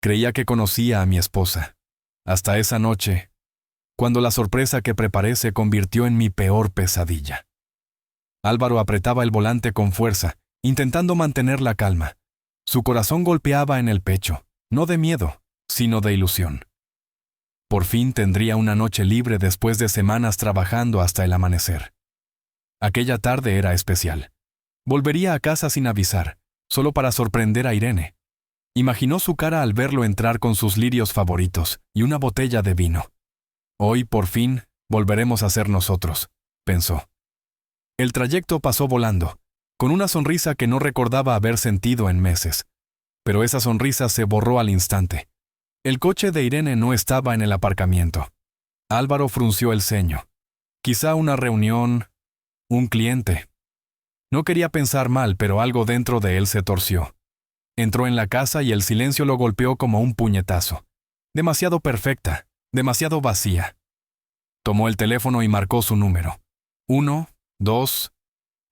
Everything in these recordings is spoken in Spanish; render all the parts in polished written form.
Creía que conocía a mi esposa. Hasta esa noche, cuando la sorpresa que preparé se convirtió en mi peor pesadilla. Álvaro apretaba el volante con fuerza, intentando mantener la calma. Su corazón golpeaba en el pecho, no de miedo, sino de ilusión. Por fin tendría una noche libre después de semanas trabajando hasta el amanecer. Aquella tarde era especial. Volvería a casa sin avisar, solo para sorprender a Irene. Imaginó su cara al verlo entrar con sus lirios favoritos y una botella de vino. Hoy, por fin, volveremos a ser nosotros, pensó. El trayecto pasó volando, con una sonrisa que no recordaba haber sentido en meses. Pero esa sonrisa se borró al instante. El coche de Irene no estaba en el aparcamiento. Álvaro frunció el ceño. Quizá una reunión, un cliente. No quería pensar mal, pero algo dentro de él se torció. Entró en la casa y el silencio lo golpeó como un puñetazo. Demasiado perfecta, demasiado vacía. Tomó el teléfono y marcó su número. 1, 2,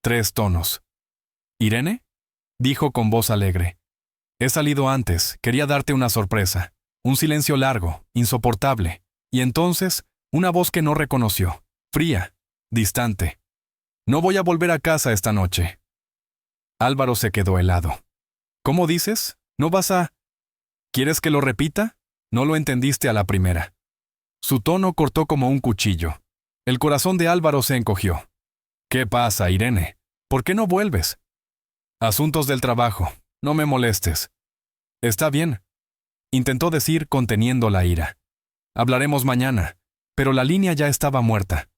3 tonos. ¿Irene? Dijo con voz alegre. He salido antes, quería darte una sorpresa. Un silencio largo, insoportable, y entonces, una voz que no reconoció, fría, distante. No voy a volver a casa esta noche. Álvaro se quedó helado. ¿Cómo dices? ¿No vas a...? ¿Quieres que lo repita? No lo entendiste a la primera. Su tono cortó como un cuchillo. El corazón de Álvaro se encogió. ¿Qué pasa, Irene? ¿Por qué no vuelves? Asuntos del trabajo. No me molestes. Está bien. Intentó decir conteniendo la ira. Hablaremos mañana, pero la línea ya estaba muerta.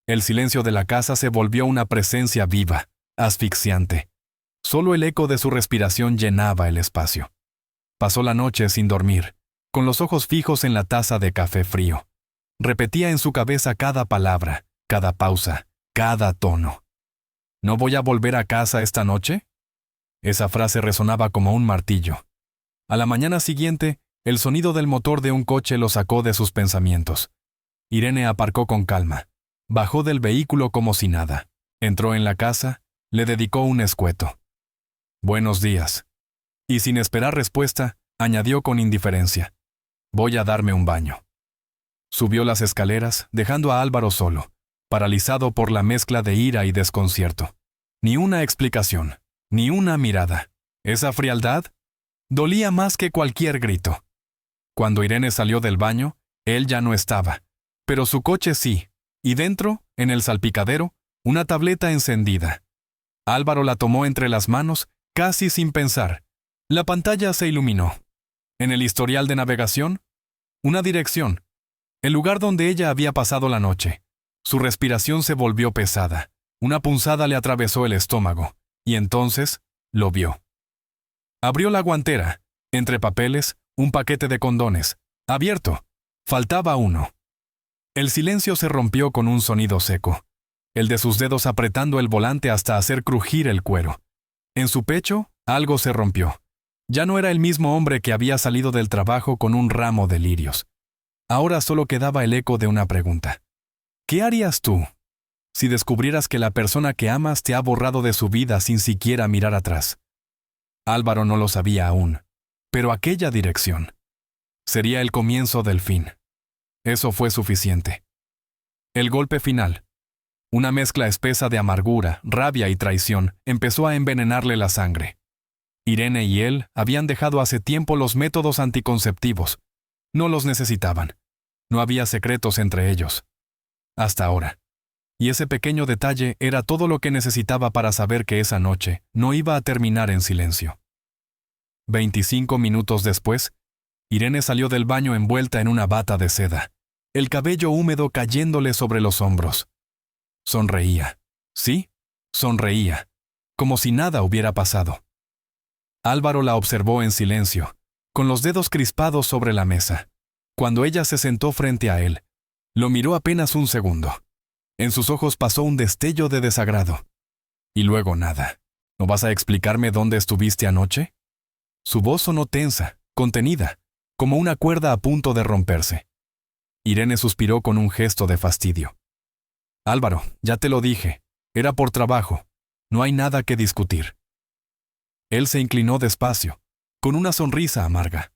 El silencio de la casa se volvió una presencia viva, asfixiante. Solo el eco de su respiración llenaba el espacio. Pasó la noche sin dormir, con los ojos fijos en la taza de café frío. Repetía en su cabeza cada palabra, cada pausa, cada tono. ¿No voy a volver a casa esta noche? Esa frase resonaba como un martillo. A la mañana siguiente, el sonido del motor de un coche lo sacó de sus pensamientos. Irene aparcó con calma. Bajó del vehículo como si nada. Entró en la casa, le dedicó un escueto. Buenos días. Y sin esperar respuesta, añadió con indiferencia. Voy a darme un baño. Subió las escaleras, dejando a Álvaro solo, paralizado por la mezcla de ira y desconcierto. Ni una explicación, ni una mirada. ¿Esa frialdad? Dolía más que cualquier grito. Cuando Irene salió del baño, él ya no estaba, pero su coche sí, y dentro, en el salpicadero, una tableta encendida. Álvaro la tomó entre las manos, casi sin pensar. La pantalla se iluminó. En el historial de navegación, una dirección, el lugar donde ella había pasado la noche. Su respiración se volvió pesada. Una punzada le atravesó el estómago, y entonces lo vio. Abrió la guantera. Entre papeles, un paquete de condones. Abierto. Faltaba uno. El silencio se rompió con un sonido seco. El de sus dedos apretando el volante hasta hacer crujir el cuero. En su pecho, algo se rompió. Ya no era el mismo hombre que había salido del trabajo con un ramo de lirios. Ahora solo quedaba el eco de una pregunta. ¿Qué harías tú si descubrieras que la persona que amas te ha borrado de su vida sin siquiera mirar atrás? Álvaro no lo sabía aún, pero aquella dirección sería el comienzo del fin. Eso fue suficiente. El golpe final, una mezcla espesa de amargura, rabia y traición, empezó a envenenarle la sangre. Irene y él habían dejado hace tiempo los métodos anticonceptivos. No los necesitaban. No había secretos entre ellos. Hasta ahora. Y ese pequeño detalle era todo lo que necesitaba para saber que esa noche no iba a terminar en silencio. 25 minutos después, Irene salió del baño envuelta en una bata de seda, el cabello húmedo cayéndole sobre los hombros. Sonreía. Sí, sonreía, como si nada hubiera pasado. Álvaro la observó en silencio, con los dedos crispados sobre la mesa. Cuando ella se sentó frente a él, lo miró apenas un segundo. En sus ojos pasó un destello de desagrado. Y luego nada. ¿No vas a explicarme dónde estuviste anoche? Su voz sonó tensa, contenida, como una cuerda a punto de romperse. Irene suspiró con un gesto de fastidio. Álvaro, ya te lo dije, era por trabajo. No hay nada que discutir. Él se inclinó despacio, con una sonrisa amarga.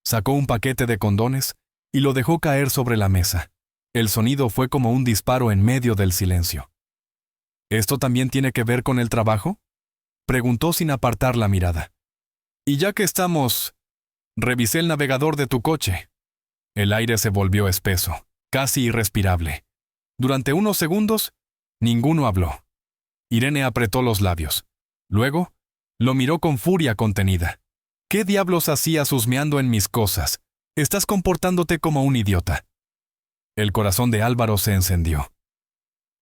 Sacó un paquete de condones y lo dejó caer sobre la mesa. El sonido fue como un disparo en medio del silencio. ¿Esto también tiene que ver con el trabajo?, preguntó sin apartar la mirada. Y ya que estamos, revisé el navegador de tu coche. El aire se volvió espeso, casi irrespirable. Durante unos segundos, ninguno habló. Irene apretó los labios. Luego, lo miró con furia contenida. ¿Qué diablos hacías husmeando en mis cosas? Estás comportándote como un idiota. El corazón de Álvaro se encendió.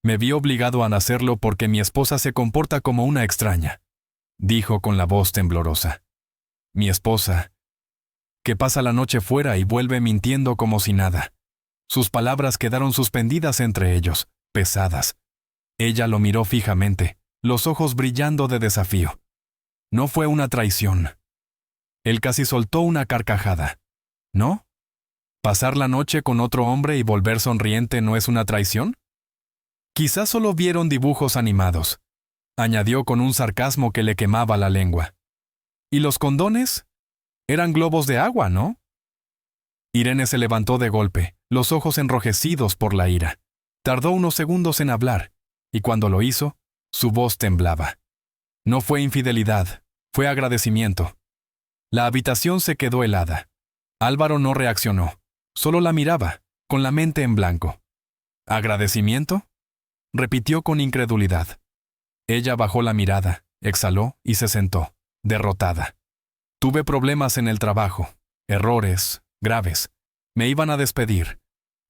Me vi obligado a hacerlo porque mi esposa se comporta como una extraña, dijo con la voz temblorosa. Mi esposa, que pasa la noche fuera y vuelve mintiendo como si nada. Sus palabras quedaron suspendidas entre ellos, pesadas. Ella lo miró fijamente, los ojos brillando de desafío. No fue una traición. Él casi soltó una carcajada. ¿No? ¿Pasar la noche con otro hombre y volver sonriente no es una traición? Quizás solo vieron dibujos animados, añadió con un sarcasmo que le quemaba la lengua. ¿Y los condones? Eran globos de agua, ¿no? Irene se levantó de golpe, los ojos enrojecidos por la ira. Tardó unos segundos en hablar, y cuando lo hizo, su voz temblaba. No fue infidelidad, fue agradecimiento. La habitación se quedó helada. Álvaro no reaccionó, solo la miraba, con la mente en blanco. ¿Agradecimiento?, repitió con incredulidad. Ella bajó la mirada, exhaló y se sentó, derrotada. Tuve problemas en el trabajo, errores graves. Me iban a despedir.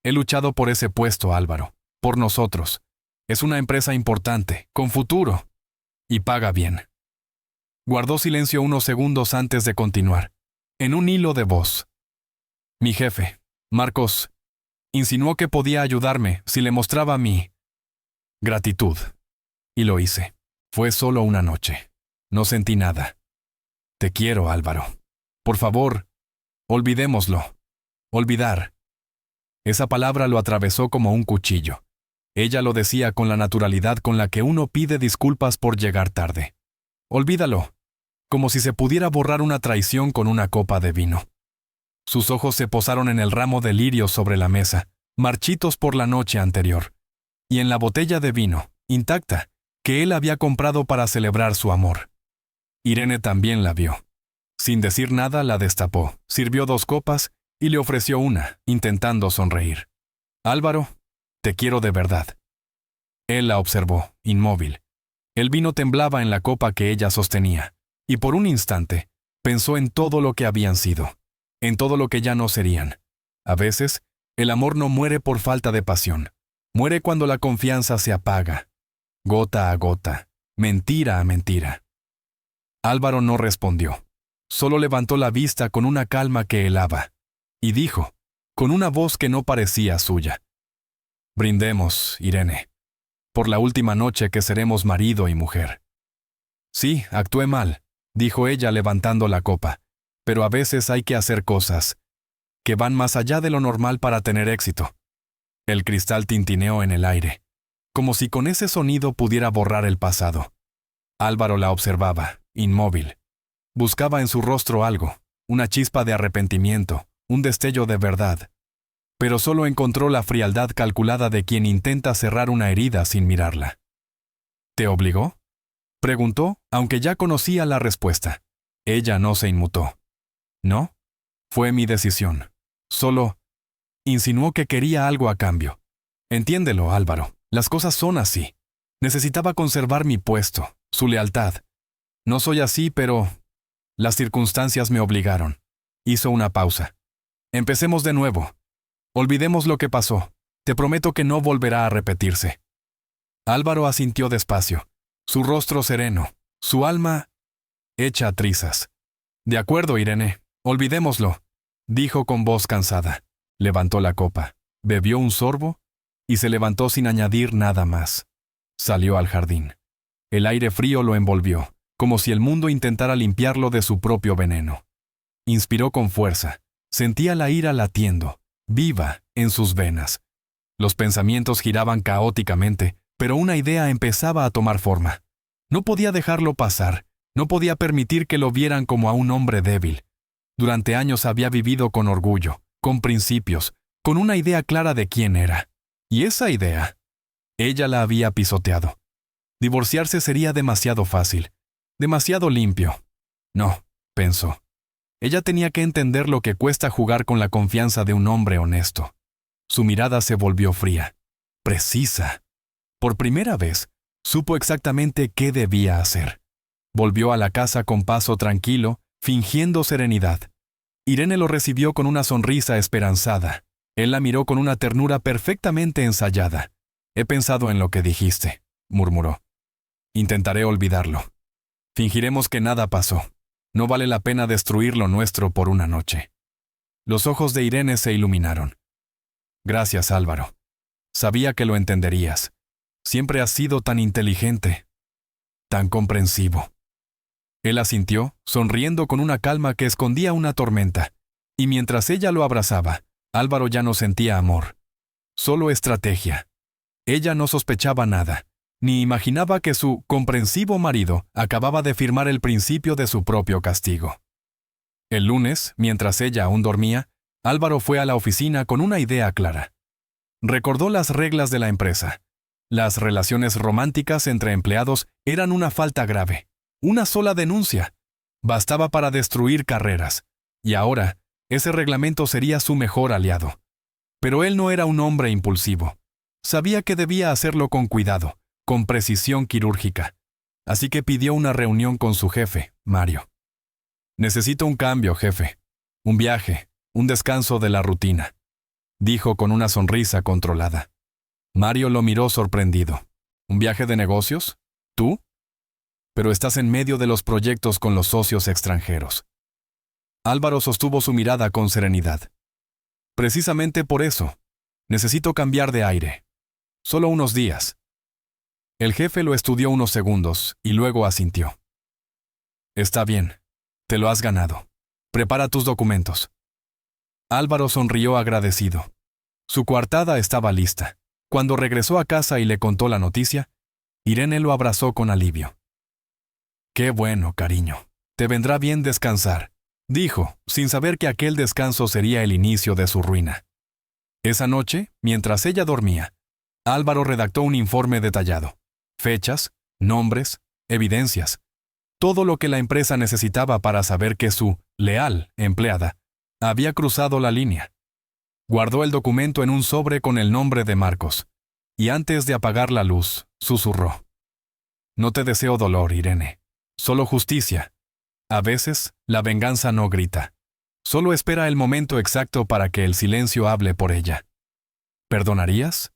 He luchado por ese puesto, Álvaro, por nosotros. Es una empresa importante, con futuro. Y paga bien. Guardó silencio unos segundos antes de continuar, en un hilo de voz. Mi jefe, Marcos, insinuó que podía ayudarme si le mostraba mi gratitud. Y lo hice. Fue solo una noche. No sentí nada. Te quiero, Álvaro. Por favor, olvidémoslo. Olvidar. Esa palabra lo atravesó como un cuchillo. Ella lo decía con la naturalidad con la que uno pide disculpas por llegar tarde. Olvídalo. Como si se pudiera borrar una traición con una copa de vino. Sus ojos se posaron en el ramo de lirios sobre la mesa, marchitos por la noche anterior, y en la botella de vino, intacta, que él había comprado para celebrar su amor. Irene también la vio. Sin decir nada, la destapó, sirvió 2 copas y le ofreció una, intentando sonreír. Álvaro, te quiero de verdad. Él la observó, inmóvil. El vino temblaba en la copa que ella sostenía, y por un instante pensó en todo lo que habían sido, en todo lo que ya no serían. A veces, el amor no muere por falta de pasión. Muere cuando la confianza se apaga, gota a gota, mentira a mentira. Álvaro no respondió. Solo levantó la vista con una calma que helaba, y dijo, con una voz que no parecía suya: Brindemos, Irene, por la última noche que seremos marido y mujer. Sí, actué mal, dijo ella levantando la copa, pero a veces hay que hacer cosas que van más allá de lo normal para tener éxito. El cristal tintineó en el aire, como si con ese sonido pudiera borrar el pasado. Álvaro la observaba, inmóvil. Buscaba en su rostro algo, una chispa de arrepentimiento, un destello de verdad. Pero solo encontró la frialdad calculada de quien intenta cerrar una herida sin mirarla. ¿Te obligó?, preguntó, aunque ya conocía la respuesta. Ella no se inmutó. No, fue mi decisión. Solo insinuó que quería algo a cambio. Entiéndelo, Álvaro, las cosas son así. Necesitaba conservar mi puesto, su lealtad. No soy así, pero las circunstancias me obligaron. Hizo una pausa. Empecemos de nuevo. Olvidemos lo que pasó. Te prometo que no volverá a repetirse. Álvaro asintió despacio, su rostro sereno, su alma hecha a trizas. De acuerdo, Irene, olvidémoslo, dijo con voz cansada. Levantó la copa, bebió un sorbo y se levantó sin añadir nada más. Salió al jardín. El aire frío lo envolvió, como si el mundo intentara limpiarlo de su propio veneno. Inspiró con fuerza. Sentía la ira latiendo, viva, en sus venas. Los pensamientos giraban caóticamente, pero una idea empezaba a tomar forma. No podía dejarlo pasar, no podía permitir que lo vieran como a un hombre débil. Durante años había vivido con orgullo, con principios, con una idea clara de quién era. Y esa idea, ella la había pisoteado. Divorciarse sería demasiado fácil, demasiado limpio. No, pensó. Ella tenía que entender lo que cuesta jugar con la confianza de un hombre honesto. Su mirada se volvió fría, precisa. Por primera vez, supo exactamente qué debía hacer. Volvió a la casa con paso tranquilo, fingiendo serenidad. Irene lo recibió con una sonrisa esperanzada. Él la miró con una ternura perfectamente ensayada. «He pensado en lo que dijiste», murmuró. «Intentaré olvidarlo. Fingiremos que nada pasó. No vale la pena destruir lo nuestro por una noche». Los ojos de Irene se iluminaron. «Gracias, Álvaro. Sabía que lo entenderías. Siempre has sido tan inteligente, tan comprensivo». Él asintió, sonriendo con una calma que escondía una tormenta, y mientras ella lo abrazaba, Álvaro ya no sentía amor, solo estrategia. Ella no sospechaba nada, ni imaginaba que su comprensivo marido acababa de firmar el principio de su propio castigo. El lunes, mientras ella aún dormía, Álvaro fue a la oficina con una idea clara. Recordó las reglas de la empresa. Las relaciones románticas entre empleados eran una falta grave. Una sola denuncia bastaba para destruir carreras, y ahora ese reglamento sería su mejor aliado. Pero él no era un hombre impulsivo. Sabía que debía hacerlo con cuidado, con precisión quirúrgica. Así que pidió una reunión con su jefe, Mario. «Necesito un cambio, jefe. Un viaje, un descanso de la rutina», dijo con una sonrisa controlada. Mario lo miró sorprendido. «¿Un viaje de negocios? ¿Tú? Pero estás en medio de los proyectos con los socios extranjeros». Álvaro sostuvo su mirada con serenidad. «Precisamente por eso. Necesito cambiar de aire. Solo unos días». El jefe lo estudió unos segundos y luego asintió. «Está bien. Te lo has ganado. Prepara tus documentos». Álvaro sonrió agradecido. Su coartada estaba lista. Cuando regresó a casa y le contó la noticia, Irene lo abrazó con alivio. «Qué bueno, cariño. Te vendrá bien descansar», dijo, sin saber que aquel descanso sería el inicio de su ruina. Esa noche, mientras ella dormía, Álvaro redactó un informe detallado. Fechas, nombres, evidencias. Todo lo que la empresa necesitaba para saber que su leal empleada había cruzado la línea. Guardó el documento en un sobre con el nombre de Marcos, y antes de apagar la luz, susurró. «No te deseo dolor, Irene. Solo justicia. A veces, la venganza no grita. Solo espera el momento exacto para que el silencio hable por ella. ¿Perdonarías?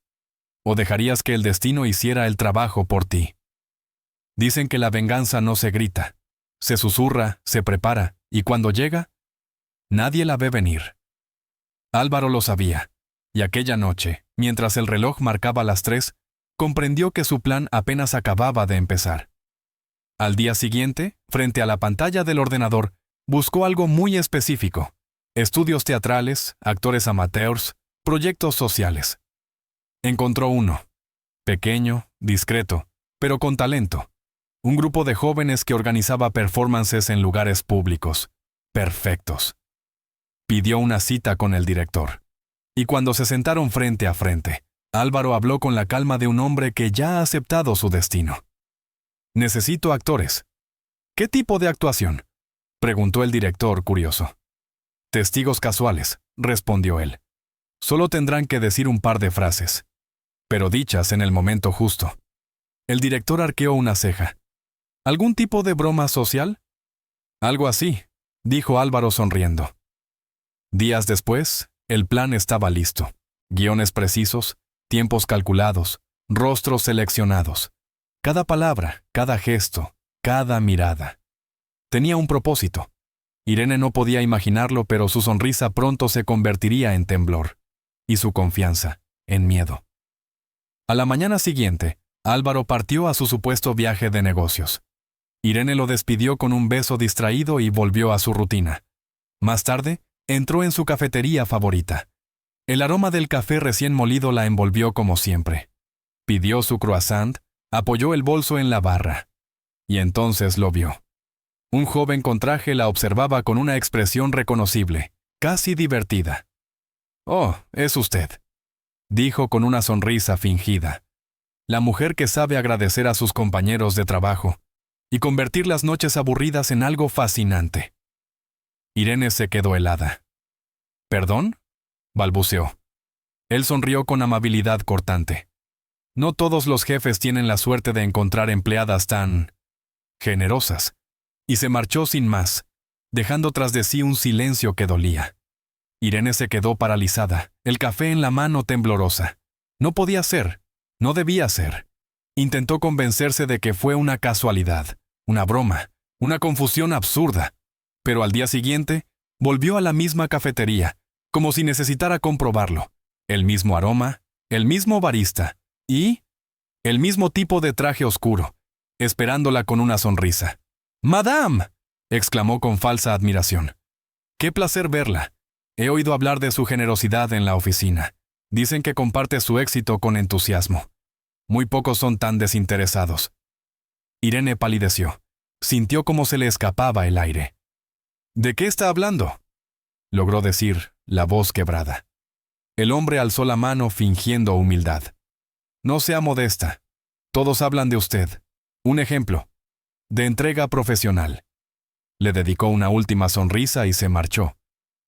¿O dejarías que el destino hiciera el trabajo por ti? Dicen que la venganza no se grita. Se susurra, se prepara, y cuando llega, nadie la ve venir». Álvaro lo sabía, y aquella noche, mientras el reloj marcaba las 3, comprendió que su plan apenas acababa de empezar. Al día siguiente, frente a la pantalla del ordenador, buscó algo muy específico: estudios teatrales, actores amateurs, proyectos sociales. Encontró uno, pequeño, discreto, pero con talento. Un grupo de jóvenes que organizaba performances en lugares públicos. Perfectos. Pidió una cita con el director. Y cuando se sentaron frente a frente, Álvaro habló con la calma de un hombre que ya ha aceptado su destino. «Necesito actores». «¿Qué tipo de actuación?», preguntó el director, curioso. «Testigos casuales», respondió él. «Solo tendrán que decir un par de frases, pero dichas en el momento justo». El director arqueó una ceja. «¿Algún tipo de broma social?». «Algo así», dijo Álvaro sonriendo. Días después, el plan estaba listo. Guiones precisos, tiempos calculados, rostros seleccionados. Cada palabra, cada gesto, cada mirada. Tenía un propósito. Irene no podía imaginarlo, pero su sonrisa pronto se convertiría en temblor, y su confianza en miedo. A la mañana siguiente, Álvaro partió a su supuesto viaje de negocios. Irene lo despidió con un beso distraído y volvió a su rutina. Más tarde, entró en su cafetería favorita. El aroma del café recién molido la envolvió como siempre. Pidió su croissant, apoyó el bolso en la barra. Y entonces lo vio. Un joven con traje la observaba con una expresión reconocible, casi divertida. «Oh, es usted», dijo con una sonrisa fingida. La mujer que sabe agradecer a sus compañeros de trabajo y convertir las noches aburridas en algo fascinante. Irene se quedó helada. «¿Perdón?», balbuceó. Él sonrió con amabilidad cortante. No todos los jefes tienen la suerte de encontrar empleadas tan generosas. Y se marchó sin más, dejando tras de sí un silencio que dolía. Irene se quedó paralizada, el café en la mano temblorosa. No podía ser, no debía ser. Intentó convencerse de que fue una casualidad, una broma, una confusión absurda. Pero al día siguiente, volvió a la misma cafetería, como si necesitara comprobarlo. El mismo aroma, el mismo barista y el mismo tipo de traje oscuro, esperándola con una sonrisa. «¡Madame!», exclamó con falsa admiración. «Qué placer verla. He oído hablar de su generosidad en la oficina. Dicen que comparte su éxito con entusiasmo. Muy pocos son tan desinteresados». Irene palideció. Sintió cómo se le escapaba el aire. «¿De qué está hablando?», logró decir, la voz quebrada. El hombre alzó la mano fingiendo humildad. «No sea modesta. Todos hablan de usted. Un ejemplo. De entrega profesional». Le dedicó una última sonrisa y se marchó.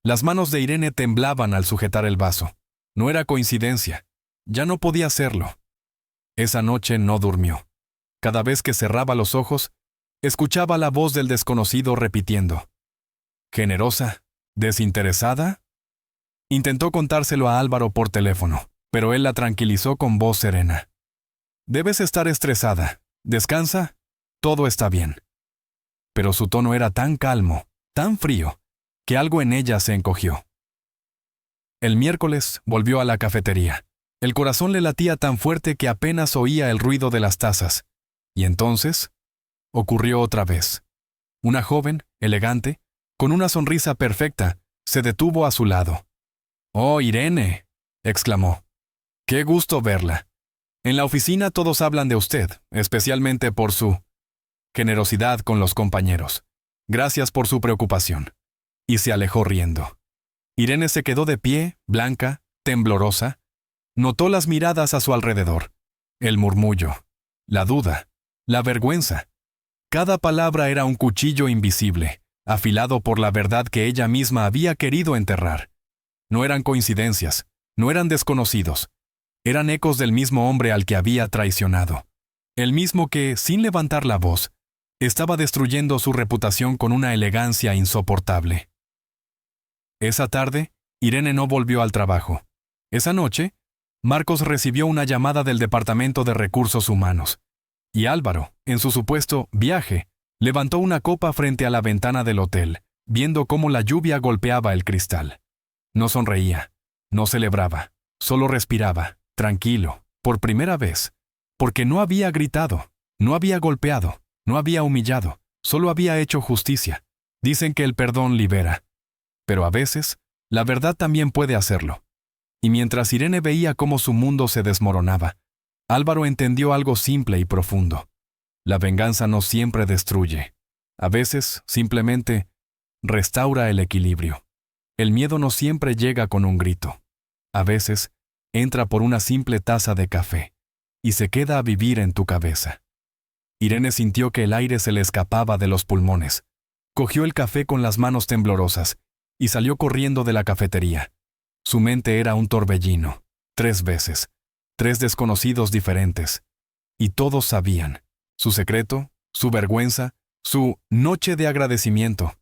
Las manos de Irene temblaban al sujetar el vaso. No era coincidencia. Ya no podía serlo. Esa noche no durmió. Cada vez que cerraba los ojos, escuchaba la voz del desconocido repitiendo: «¿Generosa? ¿Desinteresada?». Intentó contárselo a Álvaro por teléfono, pero él la tranquilizó con voz serena. «Debes estar estresada. Descansa. Todo está bien». Pero su tono era tan calmo, tan frío, que algo en ella se encogió. El miércoles volvió a la cafetería. El corazón le latía tan fuerte que apenas oía el ruido de las tazas. Y entonces, ocurrió otra vez. Una joven, elegante, con una sonrisa perfecta, se detuvo a su lado. «¡Oh, Irene!», exclamó. «¡Qué gusto verla! En la oficina todos hablan de usted, especialmente por su generosidad con los compañeros. Gracias por su preocupación». Y se alejó riendo. Irene se quedó de pie, blanca, temblorosa. Notó las miradas a su alrededor, el murmullo, la duda, la vergüenza. Cada palabra era un cuchillo invisible, afilado por la verdad que ella misma había querido enterrar. No eran coincidencias, no eran desconocidos. Eran ecos del mismo hombre al que había traicionado. El mismo que, sin levantar la voz, estaba destruyendo su reputación con una elegancia insoportable. Esa tarde, Irene no volvió al trabajo. Esa noche, Marcos recibió una llamada del Departamento de Recursos Humanos. Y Álvaro, en su supuesto viaje, levantó una copa frente a la ventana del hotel, viendo cómo la lluvia golpeaba el cristal. No sonreía, no celebraba, solo respiraba, tranquilo, por primera vez, porque no había gritado, no había golpeado, no había humillado, solo había hecho justicia. Dicen que el perdón libera. Pero a veces, la verdad también puede hacerlo. Y mientras Irene veía cómo su mundo se desmoronaba, Álvaro entendió algo simple y profundo. La venganza no siempre destruye. A veces, simplemente, restaura el equilibrio. El miedo no siempre llega con un grito. A veces, entra por una simple taza de café y se queda a vivir en tu cabeza. Irene sintió que el aire se le escapaba de los pulmones. Cogió el café con las manos temblorosas y salió corriendo de la cafetería. Su mente era un torbellino. 3 veces. 3 desconocidos diferentes. Y todos sabían. Su secreto, su vergüenza, su noche de agradecimiento.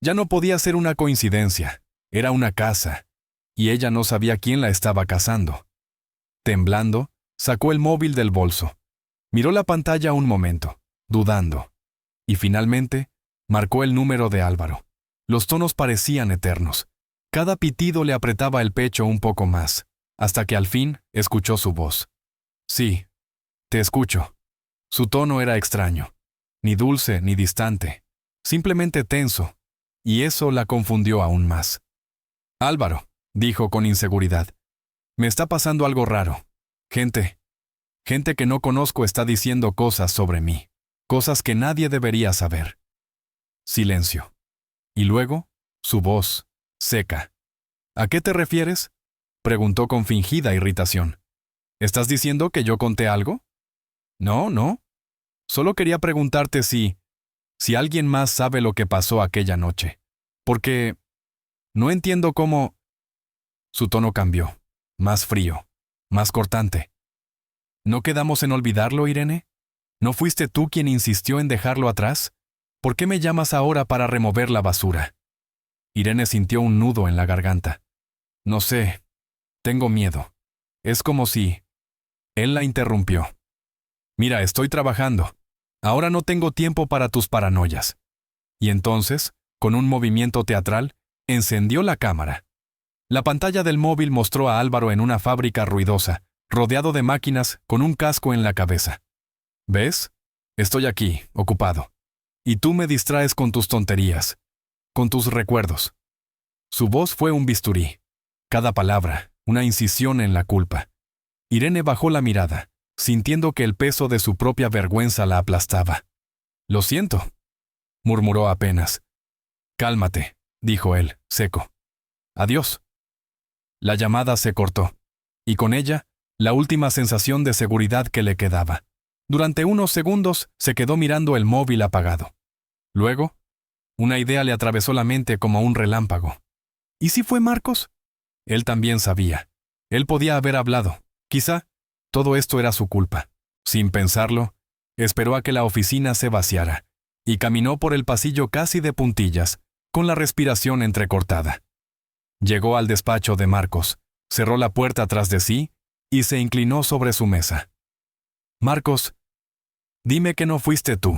Ya no podía ser una coincidencia. Era una casa. Y ella no sabía quién la estaba cazando. Temblando, sacó el móvil del bolso. Miró la pantalla un momento, dudando. Y finalmente, marcó el número de Álvaro. Los tonos parecían eternos. Cada pitido le apretaba el pecho un poco más, hasta que al fin escuchó su voz. «Sí, te escucho». Su tono era extraño, ni dulce ni distante, simplemente tenso, y eso la confundió aún más. «Álvaro», dijo con inseguridad, «me está pasando algo raro. Gente que no conozco está diciendo cosas sobre mí, cosas que nadie debería saber». Silencio. Y luego, su voz, seca. ¿A qué te refieres? Preguntó con fingida irritación. ¿Estás diciendo que yo conté algo? No, no. Solo quería preguntarte si alguien más sabe lo que pasó aquella noche. Porque no entiendo cómo... Su tono cambió, más frío, más cortante. ¿No quedamos en olvidarlo, Irene? ¿No fuiste tú quien insistió en dejarlo atrás? ¿Por qué me llamas ahora para remover la basura? Irene sintió un nudo en la garganta. No sé, tengo miedo. Es como si... Él la interrumpió. Mira, estoy trabajando. Ahora no tengo tiempo para tus paranoias. Y entonces, con un movimiento teatral, encendió la cámara. La pantalla del móvil mostró a Álvaro en una fábrica ruidosa, rodeado de máquinas, con un casco en la cabeza. ¿Ves? Estoy aquí, ocupado. Y tú me distraes con tus tonterías, con tus recuerdos. Su voz fue un bisturí. Cada palabra, una incisión en la culpa. Irene bajó la mirada, sintiendo que el peso de su propia vergüenza la aplastaba. Lo siento, murmuró apenas. Cálmate, dijo él, seco. Adiós. La llamada se cortó, y con ella, la última sensación de seguridad que le quedaba. Durante unos segundos se quedó mirando el móvil apagado. Luego, una idea le atravesó la mente como un relámpago. ¿Y si fue Marcos? Él también sabía. Él podía haber hablado. Quizá todo esto era su culpa. Sin pensarlo, esperó a que la oficina se vaciara, y caminó por el pasillo casi de puntillas, con la respiración entrecortada. Llegó al despacho de Marcos, cerró la puerta tras de sí y se inclinó sobre su mesa. Marcos, dime que no fuiste tú,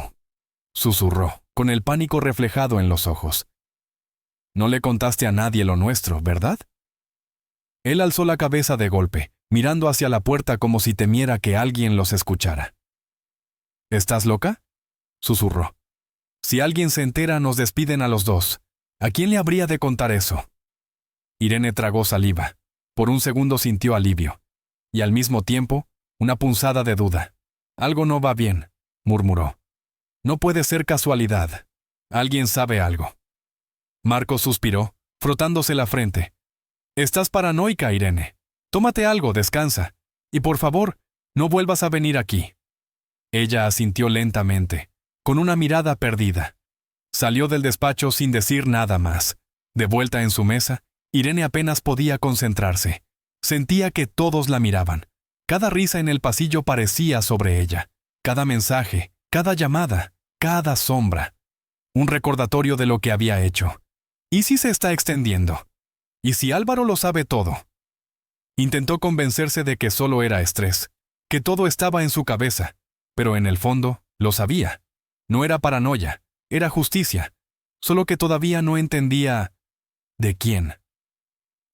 susurró, con el pánico reflejado en los ojos. No le contaste a nadie lo nuestro, ¿verdad? Él alzó la cabeza de golpe, mirando hacia la puerta como si temiera que alguien los escuchara. ¿Estás loca? Susurró. Si alguien se entera, nos despiden a los dos. ¿A quién le habría de contar eso? Irene tragó saliva. Por un segundo sintió alivio. Y al mismo tiempo, una punzada de duda. Algo no va bien, murmuró. No puede ser casualidad. Alguien sabe algo. Marcos suspiró, frotándose la frente. Estás paranoica, Irene. Tómate algo, descansa. Y por favor, no vuelvas a venir aquí. Ella asintió lentamente, con una mirada perdida. Salió del despacho sin decir nada más. De vuelta en su mesa, Irene apenas podía concentrarse. Sentía que todos la miraban. Cada risa en el pasillo parecía sobre ella. Cada mensaje, cada llamada, cada sombra. Un recordatorio de lo que había hecho. ¿Y si se está extendiendo? ¿Y si Álvaro lo sabe todo? Intentó convencerse de que solo era estrés, que todo estaba en su cabeza, pero en el fondo, lo sabía. No era paranoia, era justicia, solo que todavía no entendía de quién.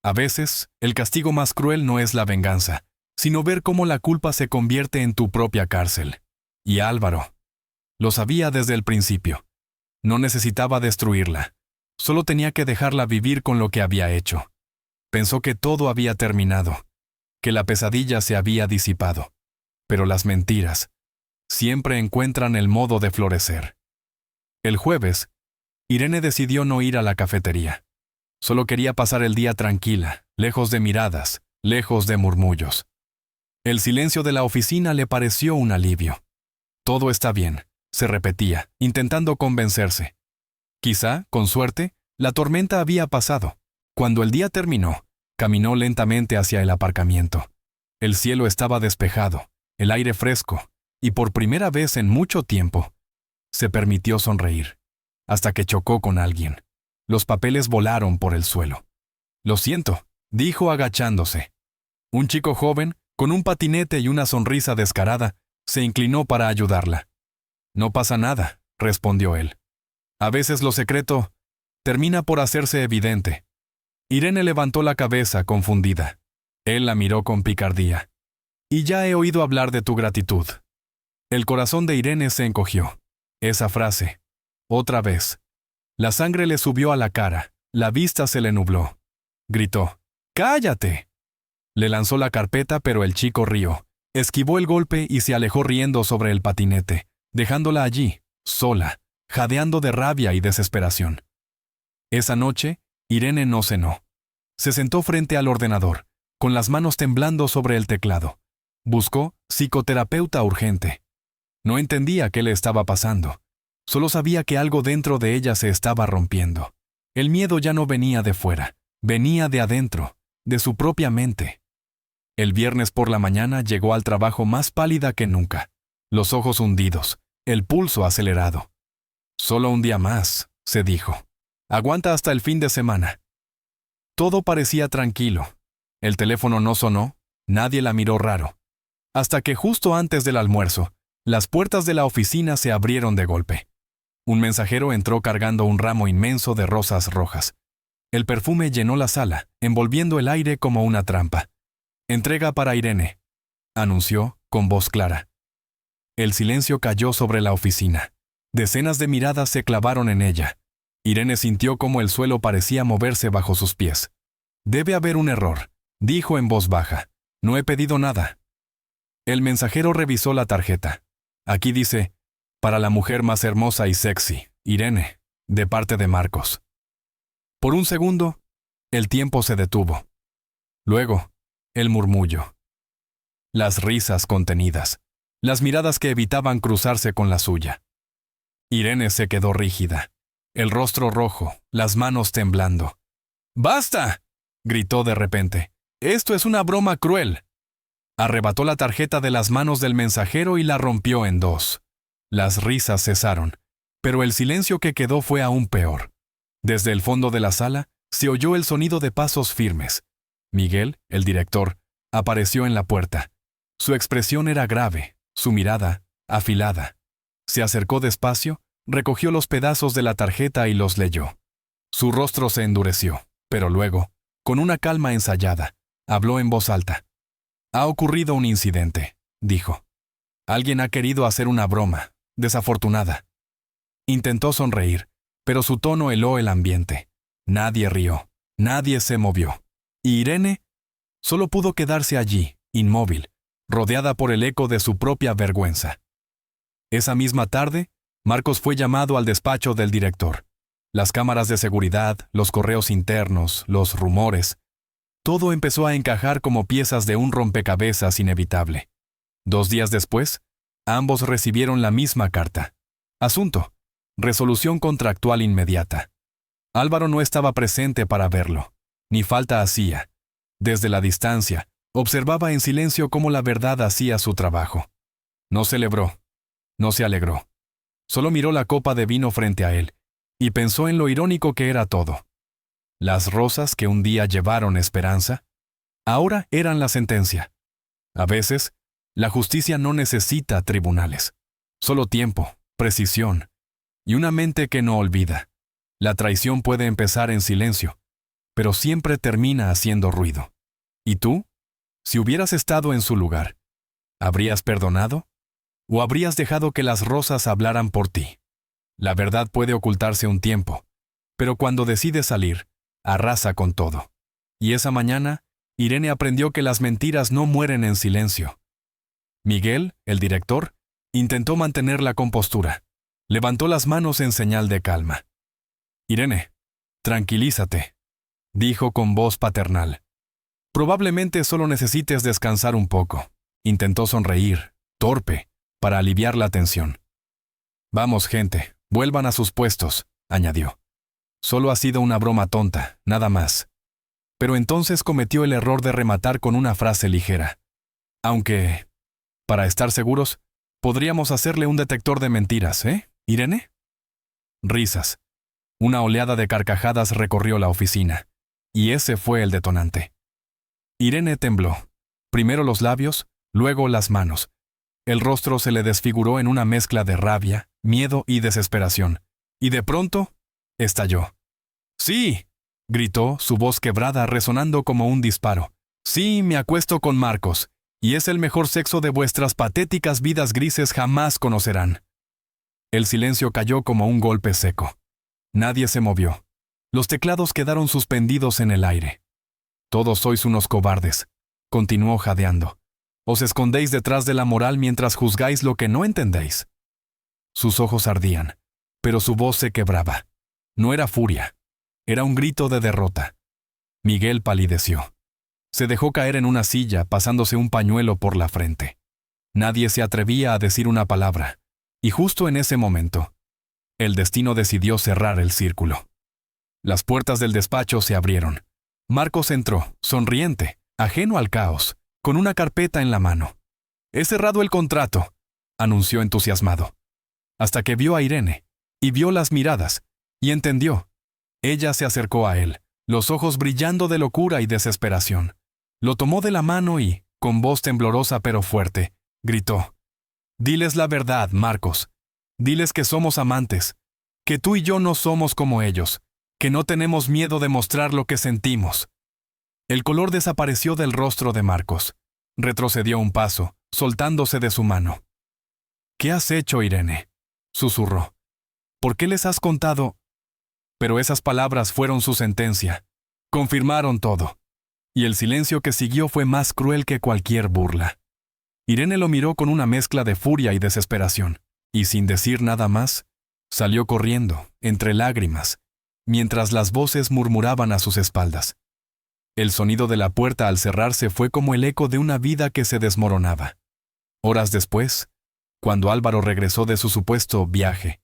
A veces, el castigo más cruel no es la venganza, sino ver cómo la culpa se convierte en tu propia cárcel. Y Álvaro lo sabía desde el principio. No necesitaba destruirla, solo tenía que dejarla vivir con lo que había hecho. Pensó que todo había terminado, que la pesadilla se había disipado. Pero las mentiras siempre encuentran el modo de florecer. El jueves, Irene decidió no ir a la cafetería. Solo quería pasar el día tranquila, lejos de miradas, lejos de murmullos. El silencio de la oficina le pareció un alivio. Todo está bien, se repetía, intentando convencerse. Quizá, con suerte, la tormenta había pasado. Cuando el día terminó, caminó lentamente hacia el aparcamiento. El cielo estaba despejado, el aire fresco, y por primera vez en mucho tiempo, se permitió sonreír, hasta que chocó con alguien. Los papeles volaron por el suelo. Lo siento, dijo agachándose. Un chico joven, con un patinete y una sonrisa descarada, se inclinó para ayudarla. No pasa nada, respondió él. A veces lo secreto termina por hacerse evidente. Irene levantó la cabeza, confundida. Él la miró con picardía. Y ya he oído hablar de tu gratitud. El corazón de Irene se encogió. Esa frase. Otra vez. La sangre le subió a la cara, la vista se le nubló. Gritó. ¡Cállate! Le lanzó la carpeta, pero el chico rió. Esquivó el golpe y se alejó riendo sobre el patinete, dejándola allí, sola, jadeando de rabia y desesperación. Esa noche, Irene no cenó. Se sentó frente al ordenador, con las manos temblando sobre el teclado. Buscó psicoterapeuta urgente. No entendía qué le estaba pasando. Solo sabía que algo dentro de ella se estaba rompiendo. El miedo ya no venía de fuera, venía de adentro, de su propia mente. El viernes por la mañana llegó al trabajo más pálida que nunca, los ojos hundidos, el pulso acelerado. Solo un día más, se dijo. Aguanta hasta el fin de semana. Todo parecía tranquilo. El teléfono no sonó, nadie la miró raro. Hasta que justo antes del almuerzo, las puertas de la oficina se abrieron de golpe. Un mensajero entró cargando un ramo inmenso de rosas rojas. El perfume llenó la sala, envolviendo el aire como una trampa. «Entrega para Irene», anunció con voz clara. El silencio cayó sobre la oficina. Decenas de miradas se clavaron en ella. Irene sintió como el suelo parecía moverse bajo sus pies. «Debe haber un error», dijo en voz baja. «No he pedido nada». El mensajero revisó la tarjeta. Aquí dice, «Para la mujer más hermosa y sexy, Irene, de parte de Marcos». Por un segundo, el tiempo se detuvo. Luego, el murmullo. Las risas contenidas. Las miradas que evitaban cruzarse con la suya. Irene se quedó rígida. El rostro rojo, las manos temblando. «¡Basta!», gritó de repente. «Esto es una broma cruel». Arrebató la tarjeta de las manos del mensajero y la rompió en dos. Las risas cesaron, pero el silencio que quedó fue aún peor. Desde el fondo de la sala se oyó el sonido de pasos firmes. Miguel, el director, apareció en la puerta. Su expresión era grave, su mirada, afilada. Se acercó despacio, recogió los pedazos de la tarjeta y los leyó. Su rostro se endureció, pero luego, con una calma ensayada, habló en voz alta. «Ha ocurrido un incidente», dijo. «Alguien ha querido hacer una broma, desafortunada». Intentó sonreír, pero su tono heló el ambiente. Nadie rió, nadie se movió. Y Irene solo pudo quedarse allí, inmóvil, rodeada por el eco de su propia vergüenza. Esa misma tarde, Marcos fue llamado al despacho del director. Las cámaras de seguridad, los correos internos, los rumores. Todo empezó a encajar como piezas de un rompecabezas inevitable. 2 días después, ambos recibieron la misma carta. Asunto: resolución contractual inmediata. Álvaro no estaba presente para verlo, ni falta hacía. Desde la distancia, observaba en silencio cómo la verdad hacía su trabajo. No celebró, no se alegró. Solo miró la copa de vino frente a él, y pensó en lo irónico que era todo. Las rosas que un día llevaron esperanza, ahora eran la sentencia. A veces, la justicia no necesita tribunales, solo tiempo, precisión, y una mente que no olvida. La traición puede empezar en silencio, pero siempre termina haciendo ruido. ¿Y tú? Si hubieras estado en su lugar, ¿habrías perdonado? ¿O habrías dejado que las rosas hablaran por ti? La verdad puede ocultarse un tiempo, pero cuando decide salir, arrasa con todo. Y esa mañana, Irene aprendió que las mentiras no mueren en silencio. Miguel, el director, intentó mantener la compostura. Levantó las manos en señal de calma. «Irene, tranquilízate», dijo con voz paternal. «Probablemente solo necesites descansar un poco». Intentó sonreír, torpe, para aliviar la tensión. «Vamos, gente, vuelvan a sus puestos», añadió. «Solo ha sido una broma tonta, nada más». Pero entonces cometió el error de rematar con una frase ligera. «Aunque, para estar seguros, podríamos hacerle un detector de mentiras, Irene?» Risas. Una oleada de carcajadas recorrió la oficina, y ese fue el detonante. Irene tembló. Primero los labios, luego las manos. El rostro se le desfiguró en una mezcla de rabia, miedo y desesperación. Y de pronto, estalló. «¡Sí!», gritó, su voz quebrada resonando como un disparo. «Sí, me acuesto con Marcos, y es el mejor sexo de vuestras patéticas vidas grises jamás conocerán». El silencio cayó como un golpe seco. Nadie se movió. Los teclados quedaron suspendidos en el aire. «Todos sois unos cobardes», continuó jadeando. «Os escondéis detrás de la moral mientras juzgáis lo que no entendéis». Sus ojos ardían. pero su voz se quebraba. No era furia, era un grito de derrota. Miguel palideció. Se dejó caer en una silla, pasándose un pañuelo por la frente. Nadie se atrevía a decir una palabra, y justo en ese momento, el destino decidió cerrar el círculo. Las puertas del despacho se abrieron. Marcos entró, sonriente, ajeno al caos, con una carpeta en la mano. «He cerrado el contrato», anunció entusiasmado. Hasta que vio a Irene, y vio las miradas, y entendió. Ella se acercó a él, los ojos brillando de locura y desesperación. Lo tomó de la mano y, con voz temblorosa pero fuerte, gritó: «Diles la verdad, Marcos. Diles que somos amantes, que tú y yo no somos como ellos, que no tenemos miedo de mostrar lo que sentimos». El color desapareció del rostro de Marcos. Retrocedió un paso, soltándose de su mano. «¿Qué has hecho, Irene?», susurró. «¿Por qué les has contado?» Pero esas palabras fueron su sentencia. Confirmaron todo. Y el silencio que siguió fue más cruel que cualquier burla. Irene lo miró con una mezcla de furia y desesperación, y sin decir nada más, salió corriendo, entre lágrimas, mientras las voces murmuraban a sus espaldas. El sonido de la puerta al cerrarse fue como el eco de una vida que se desmoronaba. Horas después, cuando Álvaro regresó de su supuesto viaje,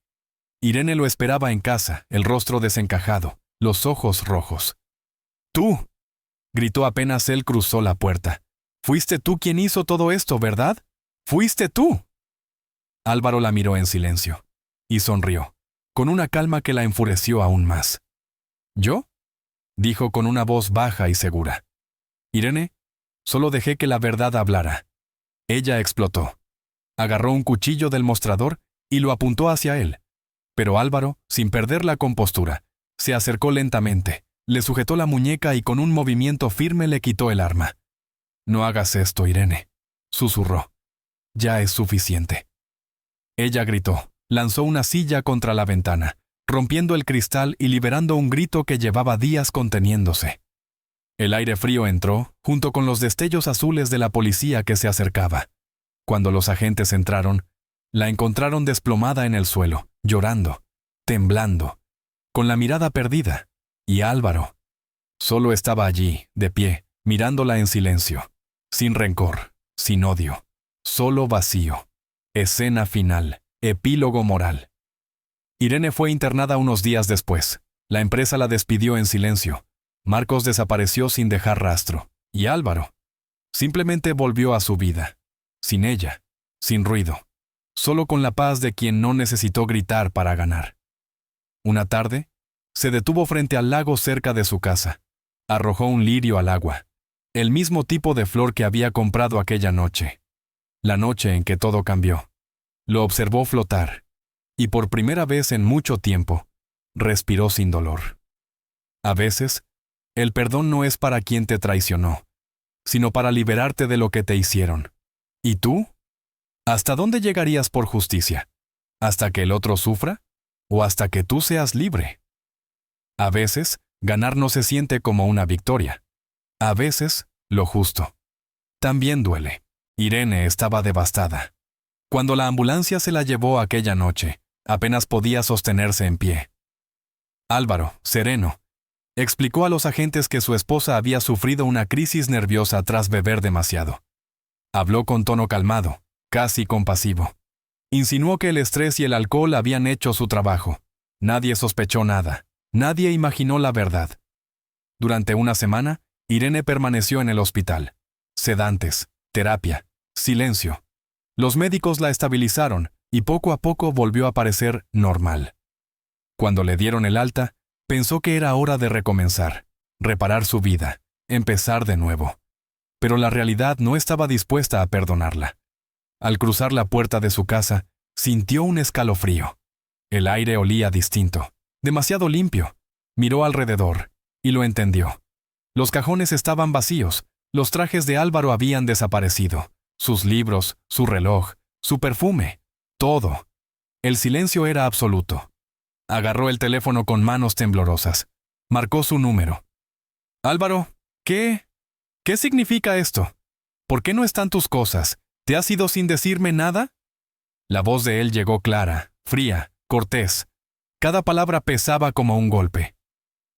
Irene lo esperaba en casa, el rostro desencajado, los ojos rojos. «¡Tú!», gritó apenas él cruzó la puerta. «Fuiste tú quien hizo todo esto, ¿verdad? ¡Fuiste tú!». Álvaro la miró en silencio, y sonrió, con una calma que la enfureció aún más. «¿Yo?», dijo con una voz baja y segura. «Irene, solo dejé que la verdad hablara». Ella explotó. Agarró un cuchillo del mostrador y lo apuntó hacia él. Pero Álvaro, sin perder la compostura, se acercó lentamente, le sujetó la muñeca y con un movimiento firme le quitó el arma. «No hagas esto, Irene», susurró. «Ya es suficiente». Ella gritó, lanzó una silla contra la ventana, rompiendo el cristal y liberando un grito que llevaba días conteniéndose. El aire frío entró, junto con los destellos azules de la policía que se acercaba. Cuando los agentes entraron, la encontraron desplomada en el suelo, llorando, temblando, con la mirada perdida, y Álvaro solo estaba allí, de pie, mirándola en silencio, sin rencor, sin odio, solo vacío. Escena final, epílogo moral. Irene fue internada unos días después. La empresa la despidió en silencio. Marcos desapareció sin dejar rastro, y Álvaro simplemente volvió a su vida, sin ella, sin ruido, solo con la paz de quien no necesitó gritar para ganar. Una tarde, se detuvo frente al lago cerca de su casa. Arrojó un lirio al agua, el mismo tipo de flor que había comprado aquella noche, la noche en que todo cambió. Lo observó flotar, y por primera vez en mucho tiempo, respiró sin dolor. A veces, el perdón no es para quien te traicionó, sino para liberarte de lo que te hicieron. ¿Y tú? ¿Hasta dónde llegarías por justicia? ¿Hasta que el otro sufra? ¿O hasta que tú seas libre? A veces, ganar no se siente como una victoria. A veces, lo justo. También duele. Irene estaba devastada. Cuando la ambulancia se la llevó aquella noche, apenas podía sostenerse en pie. Álvaro, sereno, explicó a los agentes que su esposa había sufrido una crisis nerviosa tras beber demasiado. Habló con tono calmado, casi compasivo. Insinuó que el estrés y el alcohol habían hecho su trabajo. Nadie sospechó nada. Nadie imaginó la verdad. Durante una semana, Irene permaneció en el hospital. Sedantes, terapia, silencio. Los médicos la estabilizaron y poco a poco volvió a parecer normal. Cuando le dieron el alta, pensó que era hora de recomenzar, reparar su vida, empezar de nuevo. Pero la realidad no estaba dispuesta a perdonarla. Al cruzar la puerta de su casa, sintió un escalofrío. El aire olía distinto, demasiado limpio. Miró alrededor, y lo entendió. Los cajones estaban vacíos, los trajes de Álvaro habían desaparecido, sus libros, su reloj, su perfume, todo. El silencio era absoluto. Agarró el teléfono con manos temblorosas. Marcó su número. «Álvaro, ¿qué significa esto? ¿Por qué no están tus cosas? ¿Te has ido sin decirme nada?». La voz de él llegó clara, fría, cortés, Cada palabra pesaba como un golpe.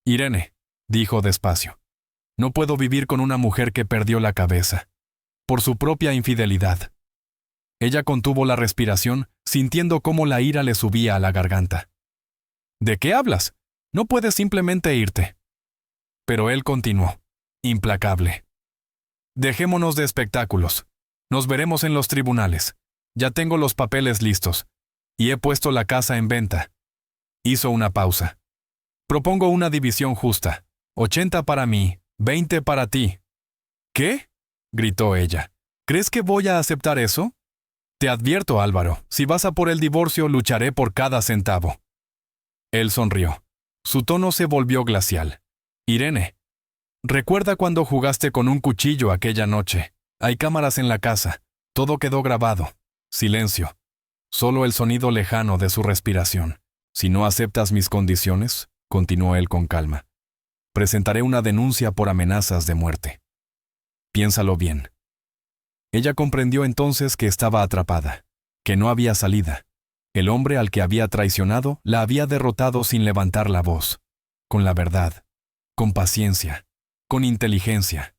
Irene, dijo despacio, no puedo vivir con una mujer que perdió la cabeza, por su propia infidelidad. Ella contuvo la respiración, sintiendo cómo la ira le subía a la garganta. ¿De qué hablas? No puedes simplemente irte. Pero él continuó, implacable. Dejémonos de espectáculos. Nos veremos en los tribunales. Ya tengo los papeles listos. Y he puesto la casa en venta. Hizo una pausa. Propongo una división justa. 80 para mí, 20 para ti. ¿Qué? Gritó ella. ¿Crees que voy a aceptar eso? Te advierto, Álvaro, si vas a por el divorcio, lucharé por cada centavo. Él sonrió. Su tono se volvió glacial. Irene, recuerda cuando jugaste con un cuchillo aquella noche. Hay cámaras en la casa. Todo quedó grabado. Silencio. Solo el sonido lejano de su respiración. Si no aceptas mis condiciones, continuó él con calma, presentaré una denuncia por amenazas de muerte. Piénsalo bien. Ella comprendió entonces que estaba atrapada, que no había salida. El hombre al que había traicionado la había derrotado sin levantar la voz, con la verdad, con paciencia, con inteligencia.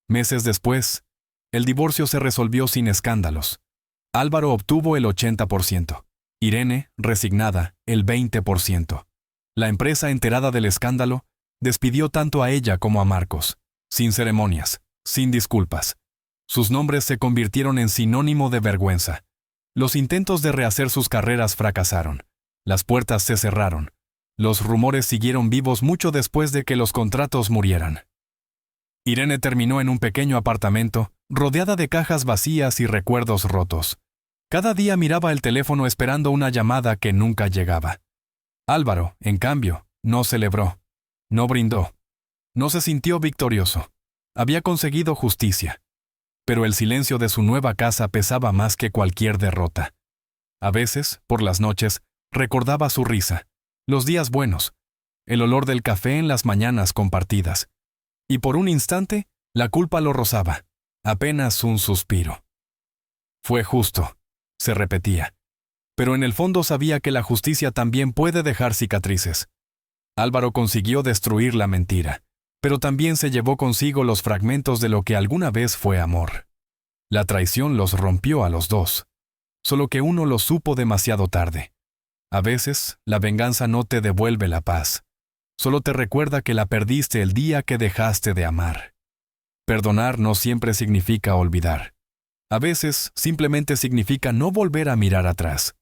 Meses después, el divorcio se resolvió sin escándalos. Álvaro obtuvo el 80%, Irene, resignada, el 20%. La empresa, enterada del escándalo, despidió tanto a ella como a Marcos, sin ceremonias, sin disculpas. Sus nombres se convirtieron en sinónimo de vergüenza. Los intentos de rehacer sus carreras fracasaron. Las puertas se cerraron. Los rumores siguieron vivos mucho después de que los contratos murieran. Irene terminó en un pequeño apartamento, rodeada de cajas vacías y recuerdos rotos. Cada día miraba el teléfono esperando una llamada que nunca llegaba. Álvaro, en cambio, no celebró, no brindó, no se sintió victorioso. Había conseguido justicia. Pero el silencio de su nueva casa pesaba más que cualquier derrota. A veces, por las noches, recordaba su risa, los días buenos, el olor del café en las mañanas compartidas. Y por un instante, la culpa lo rozaba, apenas un suspiro. Fue justo, se repetía. Pero en el fondo sabía que la justicia también puede dejar cicatrices. Álvaro consiguió destruir la mentira, pero también se llevó consigo los fragmentos de lo que alguna vez fue amor. La traición los rompió a los dos, solo que uno lo supo demasiado tarde. A veces, la venganza no te devuelve la paz, solo te recuerda que la perdiste el día que dejaste de amar. Perdonar no siempre significa olvidar. A veces, simplemente significa no volver a mirar atrás.